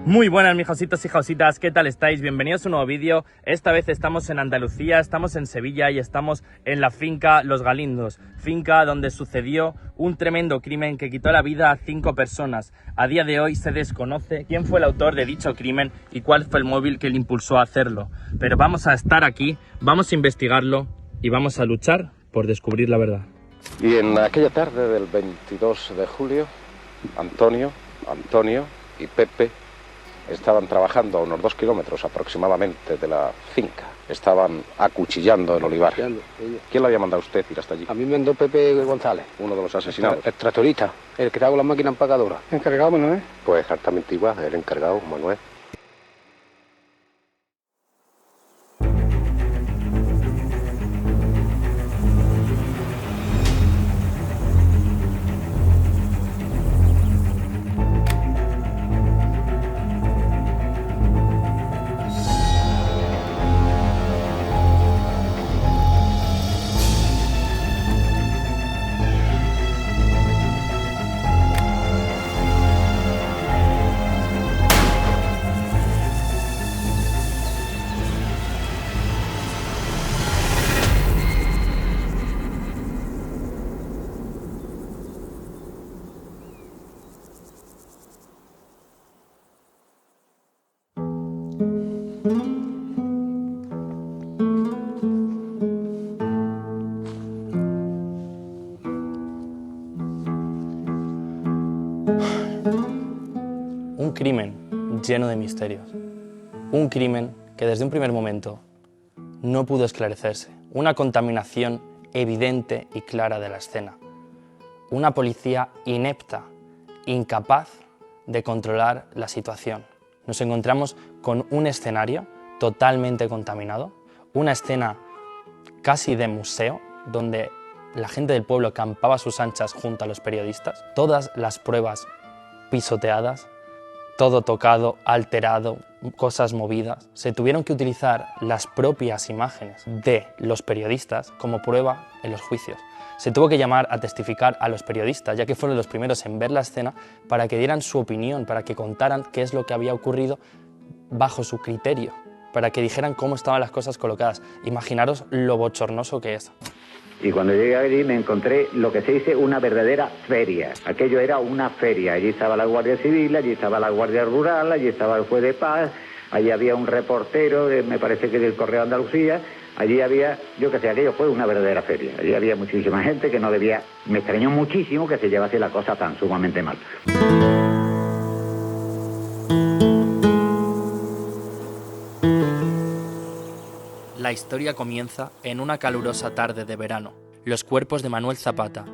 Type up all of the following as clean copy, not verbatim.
Muy buenas, mis jositos y jositas, ¿qué tal estáis? Bienvenidos a un nuevo vídeo. Esta vez estamos en Andalucía, estamos en Sevilla y estamos en la finca Los Galindos, finca donde sucedió un tremendo crimen que quitó la vida a 5 personas. A día de hoy se desconoce quién fue el autor de dicho crimen y cuál fue el móvil que le impulsó a hacerlo. Pero vamos a estar aquí, vamos a investigarlo y vamos a luchar por descubrir la verdad. Y en aquella tarde del 22 de julio, Antonio y Pepe estaban trabajando a unos 2 kilómetros aproximadamente de la finca. Estaban acuchillando el olivar. ¿Quién le había mandado a usted ir hasta allí? A mí me mandó Pepe González. Uno de los asesinados. El tractorista, el que estaba con la máquina empacadora. ¿Encargado, Manuel? Pues exactamente igual, el encargado, Manuel. Un crimen lleno de misterios. Un crimen que desde un primer momento no pudo esclarecerse. Una contaminación evidente y clara de la escena. Una policía inepta, incapaz de controlar la situación. Nos encontramos con un escenario totalmente contaminado, una escena casi de museo, donde la gente del pueblo campaba a sus anchas junto a los periodistas. Todas las pruebas pisoteadas, todo tocado, alterado, cosas movidas. Se tuvieron que utilizar las propias imágenes de los periodistas como prueba en los juicios. Se tuvo que llamar a testificar a los periodistas, ya que fueron los primeros en ver la escena, para que dieran su opinión, para que contaran qué es lo que había ocurrido bajo su criterio, para que dijeran cómo estaban las cosas colocadas. Imaginaros lo bochornoso que es. Y cuando llegué allí me encontré lo que se dice una verdadera feria. Aquello era una feria. Allí estaba la Guardia Civil, allí estaba la Guardia Rural, allí estaba el juez de paz, allí había un reportero, me parece que del Correo de Andalucía. Allí había, yo qué sé, aquello fue una verdadera feria. Allí había muchísima gente que no debía... Me extrañó muchísimo que se llevase la cosa tan sumamente mal. La historia comienza en una calurosa tarde de verano. Los cuerpos de Manuel Zapata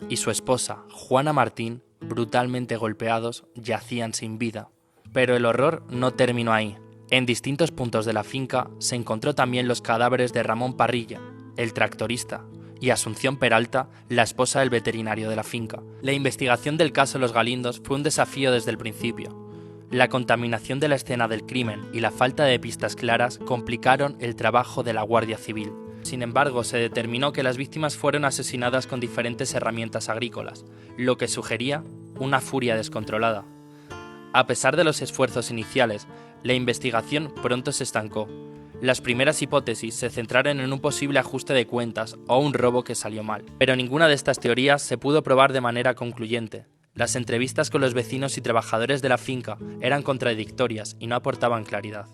y su esposa, Juana Martín, brutalmente golpeados, yacían sin vida. Pero el horror no terminó ahí. En distintos puntos de la finca se encontró también los cadáveres de Ramón Parrilla, el tractorista, y Asunción Peralta, la esposa del veterinario de la finca. La investigación del caso Los Galindos fue un desafío desde el principio. La contaminación de la escena del crimen y la falta de pistas claras complicaron el trabajo de la Guardia Civil. Sin embargo, se determinó que las víctimas fueron asesinadas con diferentes herramientas agrícolas, lo que sugería una furia descontrolada. A pesar de los esfuerzos iniciales, la investigación pronto se estancó. Las primeras hipótesis se centraron en un posible ajuste de cuentas o un robo que salió mal, pero ninguna de estas teorías se pudo probar de manera concluyente. Las entrevistas con los vecinos y trabajadores de la finca eran contradictorias y no aportaban claridad.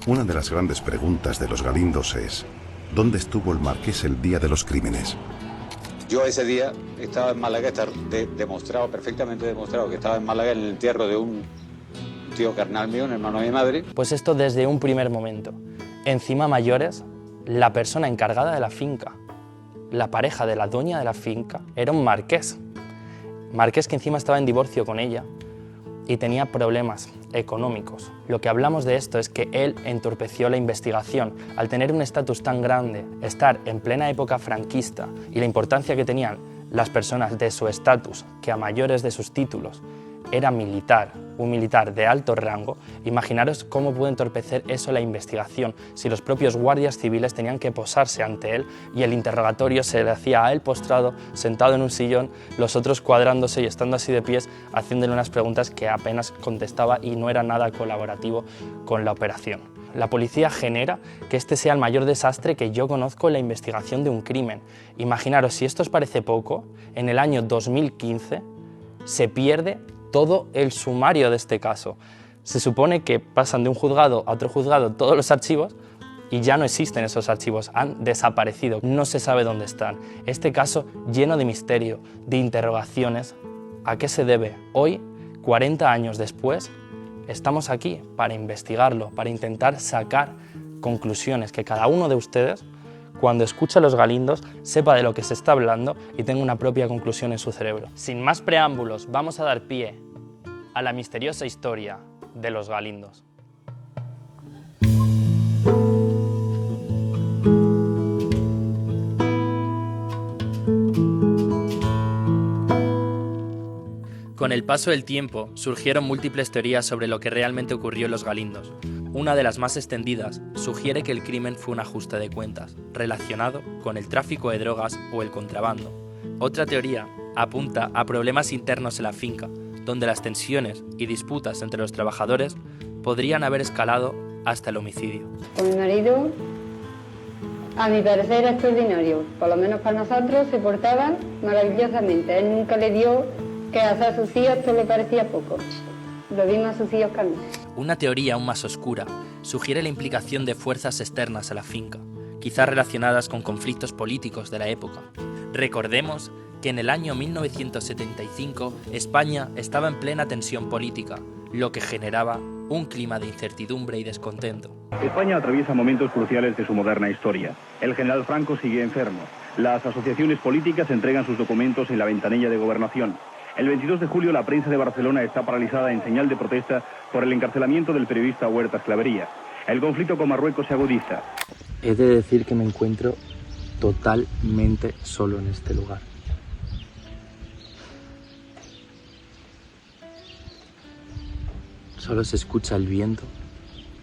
Una de las grandes preguntas de Los Galindos es: ¿dónde estuvo el marqués el día de los crímenes? Yo ese día estaba en Málaga, está perfectamente demostrado que estaba en Málaga en el entierro de un tío carnal mío, un hermano de mi madre. Pues esto desde un primer momento. Encima mayores, la persona encargada de la finca, la pareja de la dueña de la finca, era un marqués. Marqués que encima estaba en divorcio con ella y tenía problemas económicos. Lo que hablamos de esto es que él entorpeció la investigación. Al tener un estatus tan grande, estar en plena época franquista y la importancia que tenían las personas de su estatus, que a mayores de sus títulos era militar, un militar de alto rango, imaginaros cómo puede entorpecer eso la investigación si los propios guardias civiles tenían que posarse ante él y el interrogatorio se le hacía a él postrado, sentado en un sillón, los otros cuadrándose y estando así de pies, haciéndole unas preguntas que apenas contestaba y no era nada colaborativo con la operación. La policía genera que este sea el mayor desastre que yo conozco en la investigación de un crimen. Imaginaros, si esto os parece poco, en el año 2015 se pierde todo el sumario de este caso. Se supone que pasan de un juzgado a otro juzgado todos los archivos y ya no existen esos archivos, han desaparecido, no se sabe dónde están. Este caso lleno de misterio, de interrogaciones. ¿A qué se debe? Hoy, 40 años después, estamos aquí para investigarlo, para intentar sacar conclusiones, que cada uno de ustedes, cuando escucha Los Galindos, sepa de lo que se está hablando y tenga una propia conclusión en su cerebro. Sin más preámbulos, vamos a dar pie a la misteriosa historia de Los Galindos. Con el paso del tiempo, surgieron múltiples teorías sobre lo que realmente ocurrió en Los Galindos. Una de las más extendidas sugiere que el crimen fue un ajuste de cuentas, relacionado con el tráfico de drogas o el contrabando. Otra teoría apunta a problemas internos en la finca, donde las tensiones y disputas entre los trabajadores podrían haber escalado hasta el homicidio. Con mi marido, a mi parecer, era extraordinario. Por lo menos para nosotros se portaban maravillosamente. Él nunca le dio que hacer a sus hijos esto le parecía poco. Lo vimos a sus hijos cambiar. Una teoría aún más oscura sugiere la implicación de fuerzas externas a la finca, quizás relacionadas con conflictos políticos de la época. Recordemos que en el año 1975 España estaba en plena tensión política, lo que generaba un clima de incertidumbre y descontento. España atraviesa momentos cruciales de su moderna historia. El general Franco sigue enfermo. Las asociaciones políticas entregan sus documentos en la ventanilla de gobernación. El 22 de julio la prensa de Barcelona está paralizada en señal de protesta por el encarcelamiento del periodista Huertas Clavería. El conflicto con Marruecos se agudiza. He de decir que me encuentro totalmente solo en este lugar. Solo se escucha el viento.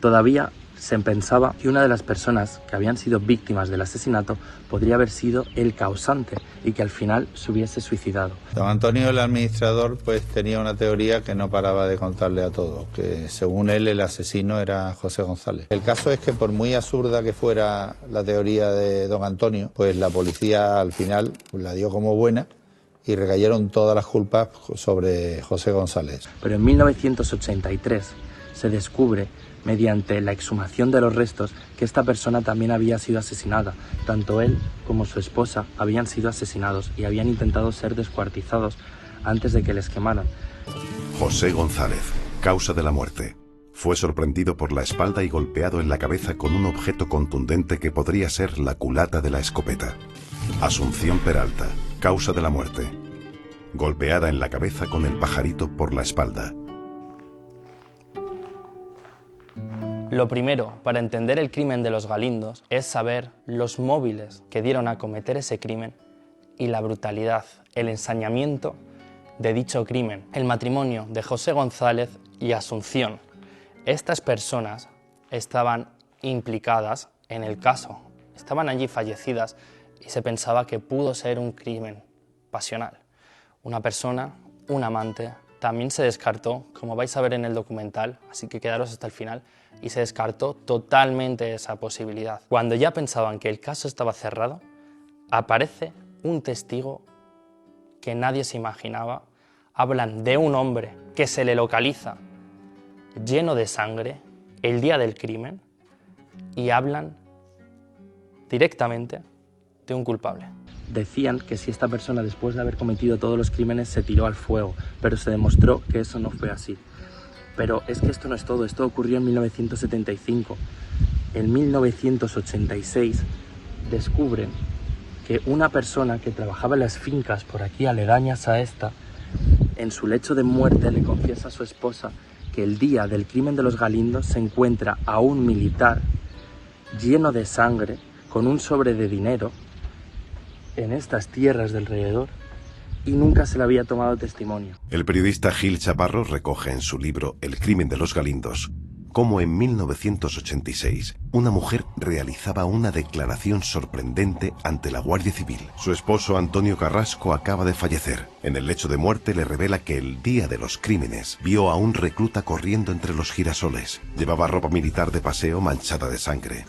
Todavía se pensaba que una de las personas que habían sido víctimas del asesinato podría haber sido el causante y que al final se hubiese suicidado. Don Antonio, el administrador, pues tenía una teoría que no paraba de contarle a todos, que según él el asesino era José González. El caso es que por muy absurda que fuera la teoría de don Antonio, pues la policía al final la dio como buena y recayeron todas las culpas sobre José González. Pero en 1983 se descubre, mediante la exhumación de los restos, que esta persona también había sido asesinada. Tanto él como su esposa habían sido asesinados y habían intentado ser descuartizados antes de que les quemaran. José González, causa de la muerte. Fue sorprendido por la espalda y golpeado en la cabeza con un objeto contundente que podría ser la culata de la escopeta. Asunción Peralta, causa de la muerte. Golpeada en la cabeza con el pajarito por la espalda. Lo primero, para entender el crimen de los Galindos, es saber los móviles que dieron a cometer ese crimen y la brutalidad, el ensañamiento de dicho crimen. El matrimonio de José González y Asunción. Estas personas estaban implicadas en el caso, estaban allí fallecidas y se pensaba que pudo ser un crimen pasional. Una persona, un amante. También se descartó, como vais a ver en el documental, así que quedaros hasta el final, y se descartó totalmente esa posibilidad. Cuando ya pensaban que el caso estaba cerrado, aparece un testigo que nadie se imaginaba. Hablan de un hombre que se le localiza lleno de sangre el día del crimen y hablan directamente de un culpable. Decían que si esta persona, después de haber cometido todos los crímenes, se tiró al fuego, pero se demostró que eso no fue así. Pero es que esto no es todo, esto ocurrió en 1975. En 1986 descubren que una persona que trabajaba en las fincas por aquí aledañas a esta, en su lecho de muerte le confiesa a su esposa que el día del crimen de los Galindos se encuentra a un militar lleno de sangre, con un sobre de dinero, en estas tierras de alrededor, y nunca se le había tomado testimonio. El periodista Gil Chaparro recoge en su libro El crimen de los Galindos cómo en 1986 una mujer realizaba una declaración sorprendente ante la Guardia Civil. Su esposo Antonio Carrasco acaba de fallecer. En el lecho de muerte le revela que el día de los crímenes vio a un recluta corriendo entre los girasoles. Llevaba ropa militar de paseo manchada de sangre.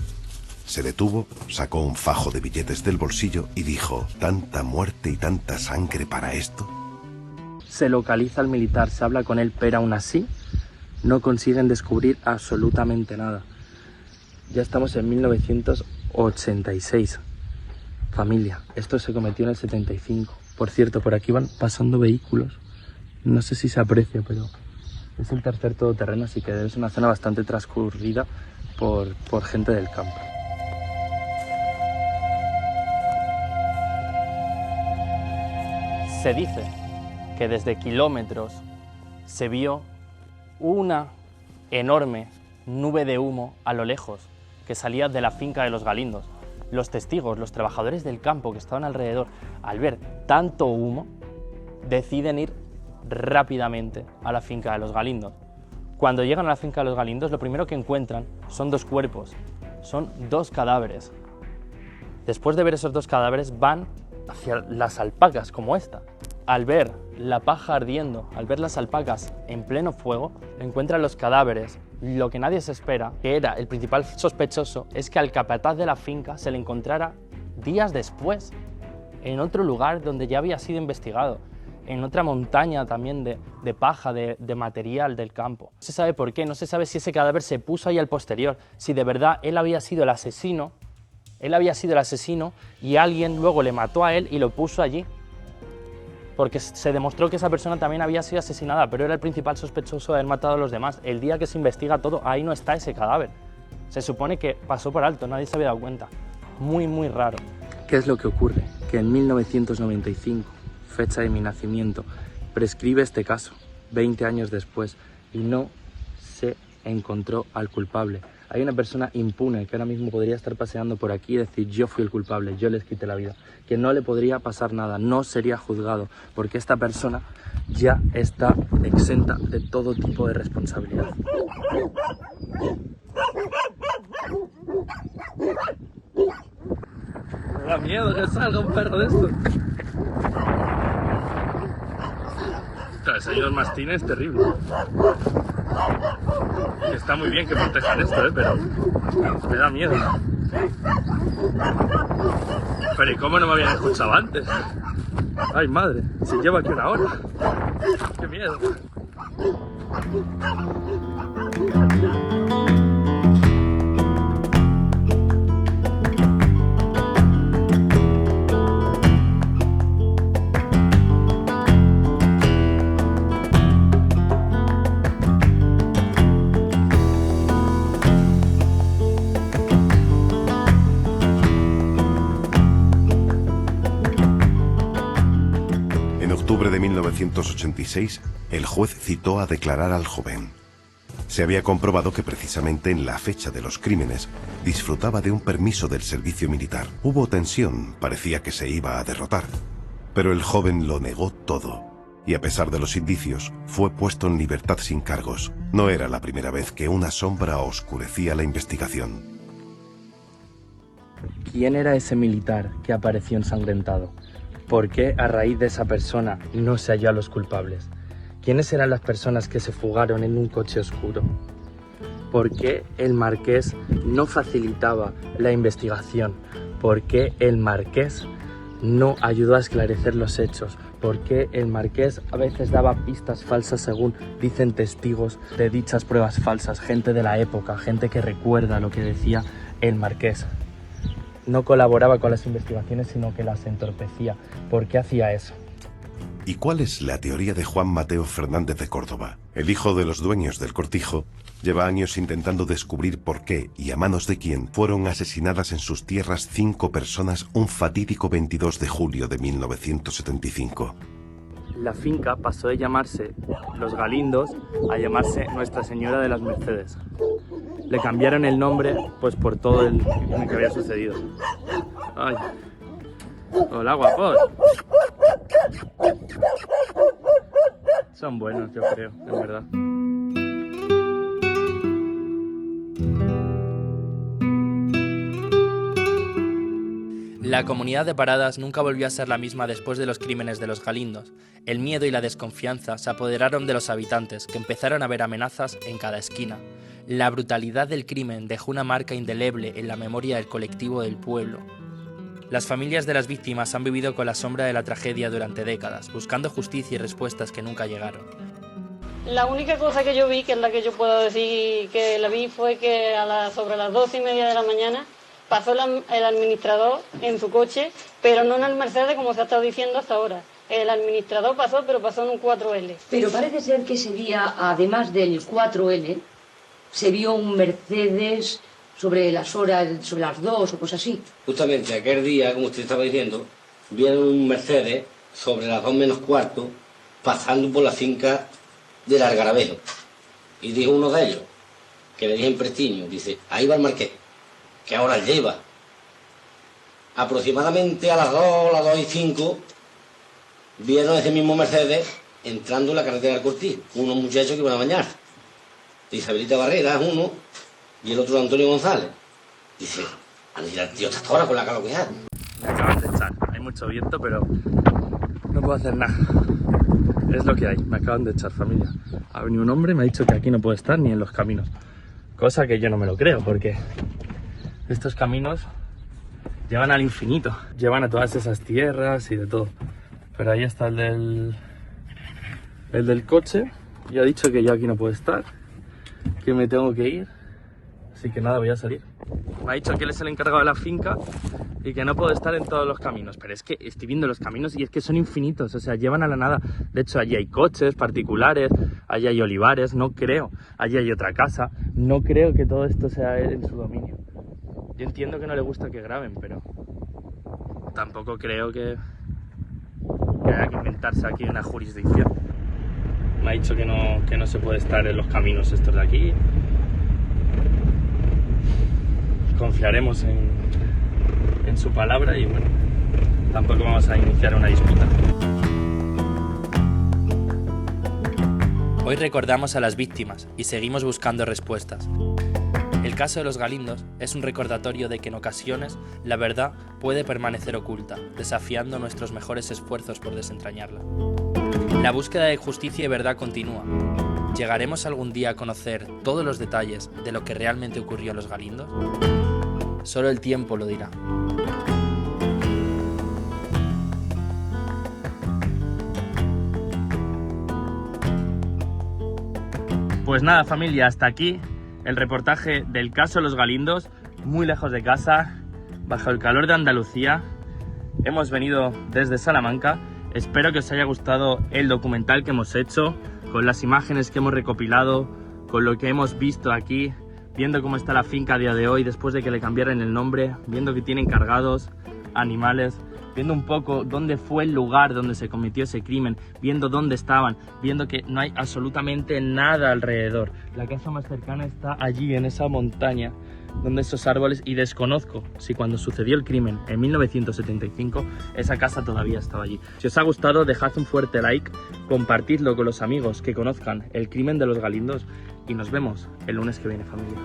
Se detuvo, sacó un fajo de billetes del bolsillo y dijo: ¿tanta muerte y tanta sangre para esto? Se localiza al militar, se habla con él, pero aún así no consiguen descubrir absolutamente nada. Ya estamos en 1986. Familia, esto se cometió en el 75. Por cierto, por aquí van pasando vehículos. No sé si se aprecia, pero es el tercer todoterreno, así que es una zona bastante transcurrida por gente del campo. Se dice que desde kilómetros se vio una enorme nube de humo a lo lejos que salía de la finca de los Galindos. Los testigos, los trabajadores del campo que estaban alrededor, al ver tanto humo, deciden ir rápidamente a la finca de los Galindos. Cuando llegan a la finca de los Galindos, lo primero que encuentran son dos cuerpos, son dos cadáveres. Después de ver esos dos cadáveres, van hacia las alpacas como esta. Al ver la paja ardiendo, al ver las alpacas en pleno fuego, encuentran los cadáveres. Lo que nadie se espera, que era el principal sospechoso, es que al capataz de la finca se le encontrara días después, en otro lugar donde ya había sido investigado, en otra montaña también de paja, de material del campo. No se sabe por qué, no se sabe si ese cadáver se puso ahí al posterior, si de verdad él había sido el asesino, y alguien luego le mató a él y lo puso allí. Porque se demostró que esa persona también había sido asesinada, pero era el principal sospechoso de haber matado a los demás. El día que se investiga todo, ahí no está ese cadáver. Se supone que pasó por alto, nadie se había dado cuenta. Muy, muy raro. ¿Qué es lo que ocurre? Que en 1995, fecha de mi nacimiento, prescribe este caso, 20 años después, y no se encontró al culpable. Hay una persona impune que ahora mismo podría estar paseando por aquí y decir: yo fui el culpable, yo les quité la vida, que no le podría pasar nada, no sería juzgado, porque esta persona ya está exenta de todo tipo de responsabilidad. Me da miedo que salga un perro de estos. El señor Mastín es terrible. Está muy bien que protejan esto, pero me da miedo. Pero ¿y cómo no me habían escuchado antes? Ay, madre, si llevo aquí una hora. ¡Qué miedo! En octubre de 1986, el juez citó a declarar al joven. Se había comprobado que precisamente en la fecha de los crímenes disfrutaba de un permiso del servicio militar. Hubo tensión, parecía que se iba a derrotar. Pero el joven lo negó todo. Y a pesar de los indicios, fue puesto en libertad sin cargos. No era la primera vez que una sombra oscurecía la investigación. ¿Quién era ese militar que apareció ensangrentado? ¿Por qué a raíz de esa persona no se halló a los culpables? ¿Quiénes eran las personas que se fugaron en un coche oscuro? ¿Por qué el marqués no facilitaba la investigación? ¿Por qué el marqués no ayudó a esclarecer los hechos? ¿Por qué el marqués a veces daba pistas falsas según dicen testigos de dichas pruebas falsas? Gente de la época, gente que recuerda lo que decía el marqués. No colaboraba con las investigaciones, sino que las entorpecía. ¿Por qué hacía eso? ¿Y cuál es la teoría de Juan Mateo Fernández de Córdoba? El hijo de los dueños del cortijo lleva años intentando descubrir por qué y a manos de quién fueron asesinadas en sus tierras 5 personas un fatídico 22 de julio de 1975. La finca pasó de llamarse Los Galindos a llamarse Nuestra Señora de las Mercedes. Le cambiaron el nombre pues por todo el que había sucedido. Ay. Hola, guapos. Son buenos, yo creo, en verdad. La comunidad de Paradas nunca volvió a ser la misma después de los crímenes de los Galindos. El miedo y la desconfianza se apoderaron de los habitantes, que empezaron a ver amenazas en cada esquina. La brutalidad del crimen dejó una marca indeleble en la memoria del colectivo del pueblo. Las familias de las víctimas han vivido con la sombra de la tragedia durante décadas, buscando justicia y respuestas que nunca llegaron. La única cosa que yo vi, que es la que yo puedo decir que la vi, fue que sobre las 2:30 de la mañana pasó el administrador en su coche, pero no en el Mercedes como se ha estado diciendo hasta ahora. El administrador pasó, pero pasó en un 4L. Pero parece ser que ese día, además del 4L, se vio un Mercedes sobre las horas, sobre las 2 o cosas así. Justamente aquel día, como usted estaba diciendo, vieron un Mercedes sobre las 2 menos cuarto, pasando por la finca del Algarabelo. Y dijo uno de ellos, que le dije en Prestiño, dice, ahí va el Marqués. ¿Qué hora lleva? Aproximadamente a las 2:05, vieron ese mismo Mercedes entrando en la carretera del Cortí, unos muchachos que iban a bañar. De Isabelita Barrera es uno, y el otro de Antonio González. Dice, anda, el tío está hasta ahora con la calor que hay. Me acaban de echar, hay mucho viento, pero no puedo hacer nada. Es lo que hay, me acaban de echar, familia. Ha venido un hombre y me ha dicho que aquí no puedo estar ni en los caminos. Cosa que yo no me lo creo, porque estos caminos llevan al infinito, llevan a todas esas tierras y de todo. Pero ahí está el del coche, y ha dicho que yo aquí no puedo estar, que me tengo que ir, así que nada, voy a salir. Me ha dicho que él es el encargado de la finca y que no puedo estar en todos los caminos, pero es que estoy viendo los caminos y es que son infinitos, o sea, llevan a la nada. De hecho, allí hay coches particulares, allí hay olivares, no creo, allí hay otra casa, no creo que todo esto sea en su dominio. Yo entiendo que no le gusta que graben, pero tampoco creo que haya que inventarse aquí una jurisdicción. Me ha dicho que no se puede estar en los caminos estos de aquí. Confiaremos en su palabra y bueno, tampoco vamos a iniciar una disputa. Hoy recordamos a las víctimas y seguimos buscando respuestas. El caso de los Galindos es un recordatorio de que en ocasiones la verdad puede permanecer oculta, desafiando nuestros mejores esfuerzos por desentrañarla. La búsqueda de justicia y verdad continúa. ¿Llegaremos algún día a conocer todos los detalles de lo que realmente ocurrió a los Galindos? Solo el tiempo lo dirá. Pues nada, familia, hasta aquí el reportaje del caso de los Galindos, muy lejos de casa, bajo el calor de Andalucía. Hemos venido desde Salamanca. Espero que os haya gustado el documental que hemos hecho, con las imágenes que hemos recopilado, con lo que hemos visto aquí, viendo cómo está la finca a día de hoy después de que le cambiaran el nombre, viendo que tienen cargados animales, viendo un poco dónde fue el lugar donde se cometió ese crimen, viendo dónde estaban, viendo que no hay absolutamente nada alrededor. La casa más cercana está allí, en esa montaña, donde esos árboles, y desconozco si cuando sucedió el crimen en 1975 esa casa todavía estaba allí. Si os ha gustado, dejad un fuerte like, compartidlo con los amigos que conozcan el crimen de los Galindos y nos vemos el lunes que viene, familia.